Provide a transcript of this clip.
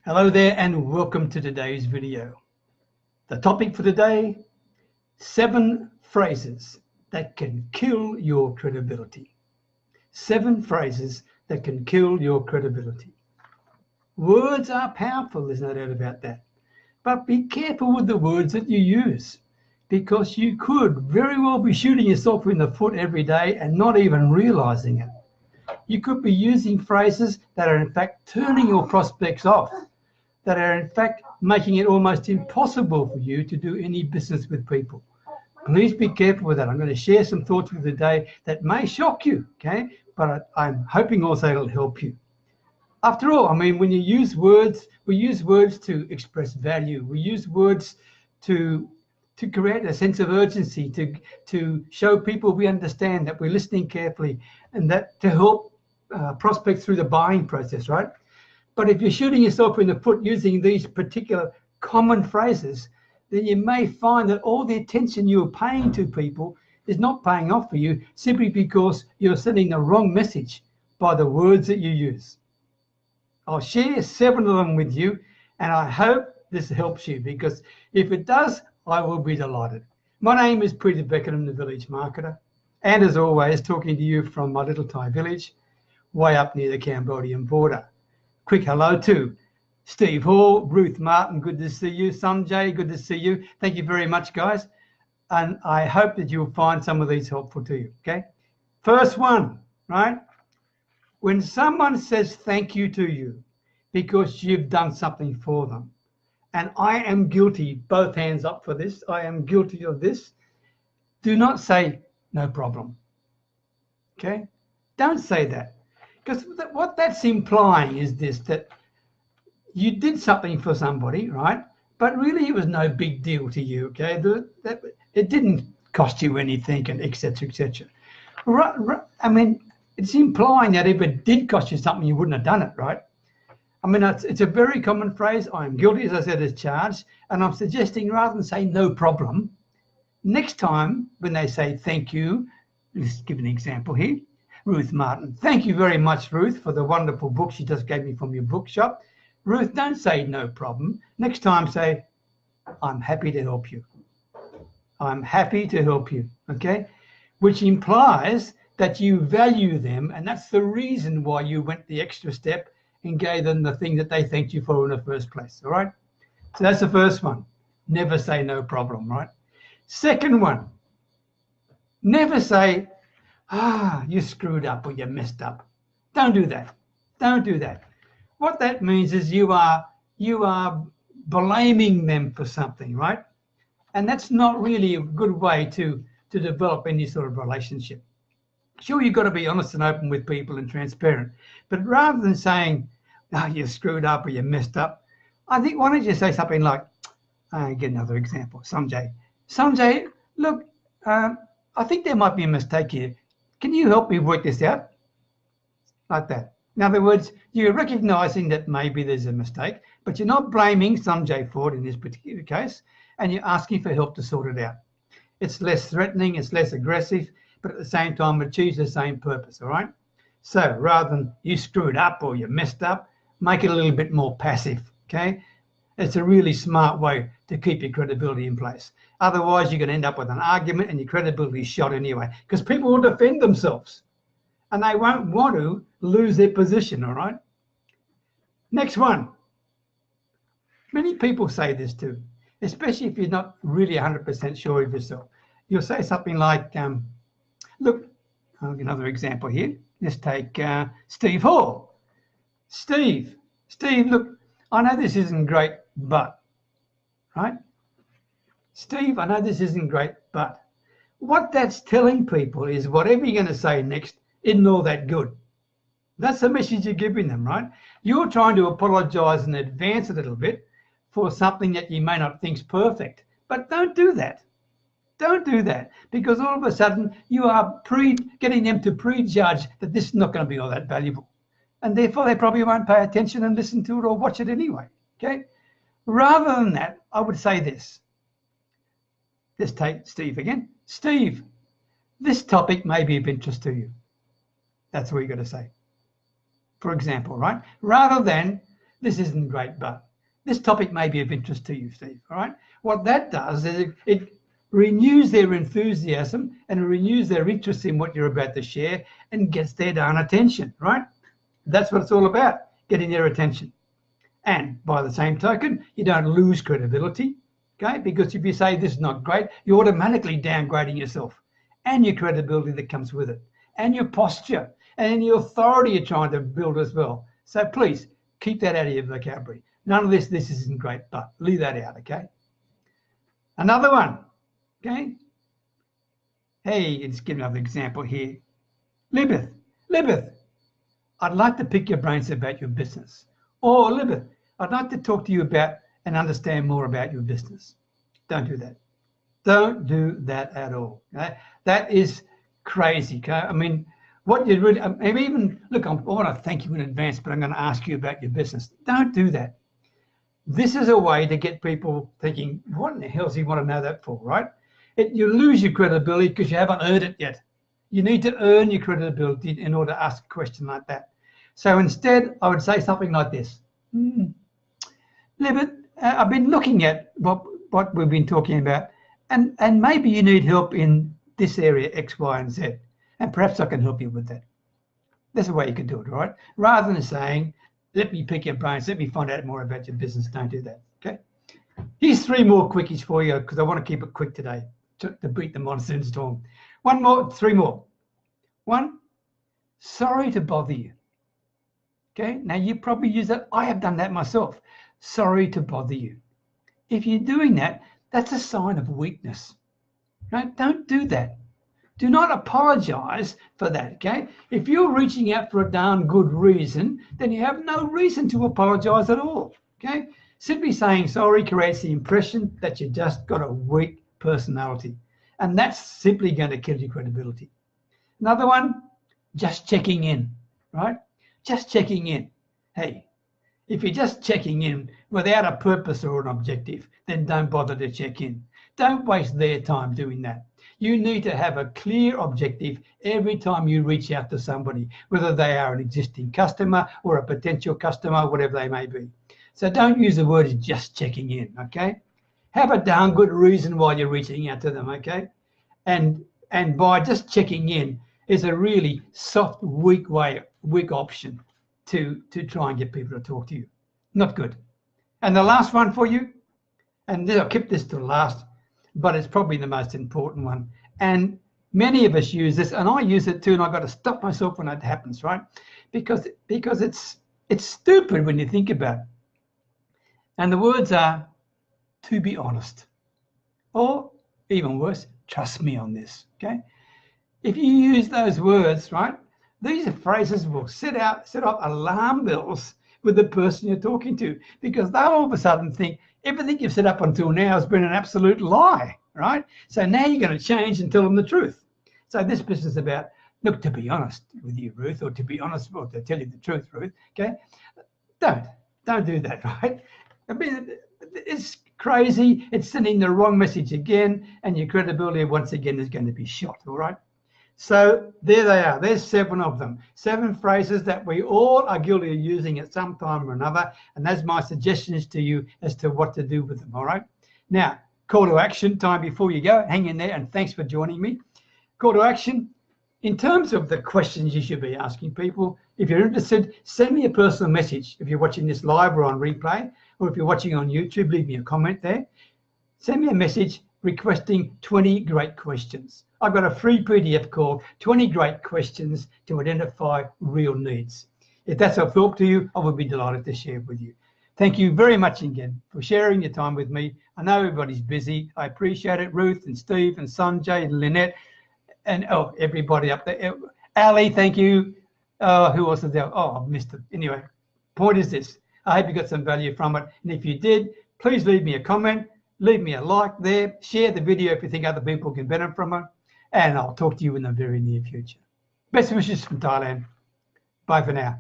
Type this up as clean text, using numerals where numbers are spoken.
Hello there and welcome to today's video. The topic for today, 7 phrases that can kill your credibility. 7 phrases that can kill your credibility. Words are powerful, there's no doubt about that. But be careful with the words that you use, because you could very well be shooting yourself in the foot every day and not even realizing it. You could be using phrases that are in fact turning your prospects off, that are in fact making it almost impossible for you to do any business with people. Please be careful with that. I'm going to share some thoughts with you today that may shock you, okay? But I'm hoping also it'll help you. After all, I mean, when you use words, we use words to express value. We use words to create a sense of urgency, to show people we understand, that we're listening carefully, and that to help prospects through the buying process, right? But if you're shooting yourself in the foot using these particular common phrases, then you may find that all the attention you're paying to people is not paying off for you, simply because you're sending the wrong message by the words that you use. I'll share 7 of them with you, and I hope this helps you, because if it does, I will be delighted. My name is Peter Beckett. I'm the Village Marketer, and as always, talking to you from my little Thai village, way up near the Cambodian border. Quick hello to Steve Hall, Ruth Martin, good to see you. Sanjay, good to see you. Thank you very much, guys. And I hope that you'll find some of these helpful to you, okay? First one, right? When someone says thank you to you because you've done something for them, and I am guilty, both hands up for this, I am guilty of this, do not say no problem, okay? Don't say that. Because what that's implying is this, that you did something for somebody, right? But really it was no big deal to you, okay? It didn't cost you anything, and et cetera, et cetera. I mean, it's implying that if it did cost you something, you wouldn't have done it, right? I mean, it's a very common phrase. I am guilty, as I said, as charged. And I'm suggesting, rather than say no problem, next time when they say thank you, let's give an example here. Ruth Martin. Thank you very much, Ruth, for the wonderful book she just gave me from your bookshop. Ruth, don't say no problem. Next time say, I'm happy to help you. I'm happy to help you, okay? Which implies that you value them, and that's the reason why you went the extra step and gave them the thing that they thanked you for in the first place, all right? So that's the first one. Never say no problem, right? Second one, never say, you screwed up or you messed up. Don't do that. Don't do that. What that means is you are blaming them for something, right? And that's not really a good way to develop any sort of relationship. Sure, you've got to be honest and open with people and transparent. But rather than saying, you screwed up or you messed up, I think, why don't you say something like, get another example, Sanjay, look, I think there might be a mistake here. Can you help me work this out? Like that. In other words, you're recognizing that maybe there's a mistake, but you're not blaming Sanjay for it in this particular case, and you're asking for help to sort it out. It's less threatening, it's less aggressive, but at the same time, it achieves the same purpose, all right? So rather than you screwed up or you messed up, make it a little bit more passive, okay? It's a really smart way to keep your credibility in place. Otherwise, you're going to end up with an argument and your credibility is shot anyway, because people will defend themselves and they won't want to lose their position, all right? Next one. Many people say this too, especially if you're not really 100% sure of yourself. You'll say something like, look, I'll give another example here. Let's take Steve Hall. Steve, look, I know this isn't great, but, right? Steve, I know this isn't great, but. What that's telling people is whatever you're going to say next isn't all that good. That's the message you're giving them, right? You're trying to apologize in advance a little bit for something that you may not think's perfect. But don't do that. Don't do that, because all of a sudden you are getting them to prejudge that this is not going to be all that valuable. And therefore they probably won't pay attention and listen to it or watch it anyway, okay? Rather than that, I would say this. Let's take Steve again. Steve, this topic may be of interest to you. That's what you've got to say. For example, right? Rather than, this isn't great, but this topic may be of interest to you, Steve. All right. What that does is it renews their enthusiasm and renews their interest in what you're about to share and gets their darn attention, right? That's what it's all about, getting their attention. And by the same token, you don't lose credibility, okay? Because if you say this is not great, you're automatically downgrading yourself and your credibility that comes with it, and your posture and the authority you're trying to build as well. So please keep that out of your vocabulary. None of this isn't great, but leave that out, okay? Another one, okay? Hey, let's give another example here. Libeth, I'd like to pick your brains about your business. Or Libeth, I'd like to talk to you about and understand more about your business. Don't do that. Don't do that at all. Okay? That is crazy. Okay? I mean, what you really, even look, I want to thank you in advance, but I'm going to ask you about your business. Don't do that. This is a way to get people thinking, what in the hell does he want to know that for, right? You lose your credibility because you haven't earned it yet. You need to earn your credibility in order to ask a question like that. So instead, I would say something like this. Libet, I've been looking at what we've been talking about, and maybe you need help in this area, X, Y, and Z, and perhaps I can help you with that. That's the way you can do it, right? Rather than saying, let me pick your brains, let me find out more about your business. Don't do that, okay? Here's 3 more quickies for you because I want to keep it quick today to beat the monsoon storm. 3 more. 1, sorry to bother you. Okay, now you probably use that. I have done that myself. Sorry to bother you. If you're doing that, that's a sign of weakness. Right? Don't do that. Do not apologize for that, okay? If you're reaching out for a darn good reason, then you have no reason to apologize at all, okay? Simply saying sorry creates the impression that you just got a weak personality, and that's simply going to kill your credibility. Another one, just checking in, right? Just checking in. Hey, if you're just checking in without a purpose or an objective, then don't bother to check in. Don't waste their time doing that. You need to have a clear objective every time you reach out to somebody, whether they are an existing customer or a potential customer, whatever they may be. So don't use the word just checking in, okay? Have a darn good reason why you're reaching out to them, okay? And by just checking in is a really soft, weak option to try and get people to talk to you. Not good. And the last one for you, and I'll keep this to the last, but it's probably the most important one. And many of us use this, and I use it too, and I've got to stop myself when that happens, right? Because it's stupid when you think about it. And the words are, to be honest. Or, even worse, trust me on this, okay? If you use those words, right, these phrases will set off alarm bells with the person you're talking to, because they'll all of a sudden think everything you've set up until now has been an absolute lie, right? So now you're going to change and tell them the truth. So this business is about, look, to be honest with you, Ruth, or to be honest, or to tell you the truth, Ruth, okay? Don't do that, right? I mean, it's crazy. It's sending the wrong message again, and your credibility once again is going to be shot, all right? So there they are. There's 7 of them. 7 phrases that we all are guilty of using at some time or another. And that's my suggestions to you as to what to do with them, all right? Now, call to action time before you go. Hang in there, and thanks for joining me. Call to action. In terms of the questions you should be asking people, if you're interested, send me a personal message. If you're watching this live or on replay, or if you're watching on YouTube, leave me a comment there. Send me a message requesting 20 great questions. I've got a free PDF called 20 Great Questions to Identify Real Needs. If that's of help to you, I would be delighted to share it with you. Thank you very much again for sharing your time with me. I know everybody's busy. I appreciate it. Ruth and Steve and Sanjay and Lynette and everybody up there. Ali, thank you. Who else is there? Oh, I've missed it. Anyway, point is this. I hope you got some value from it. And if you did, please leave me a comment. Leave me a like there. Share the video if you think other people can benefit from it. And I'll talk to you in the very near future. Best wishes from Thailand. Bye for now.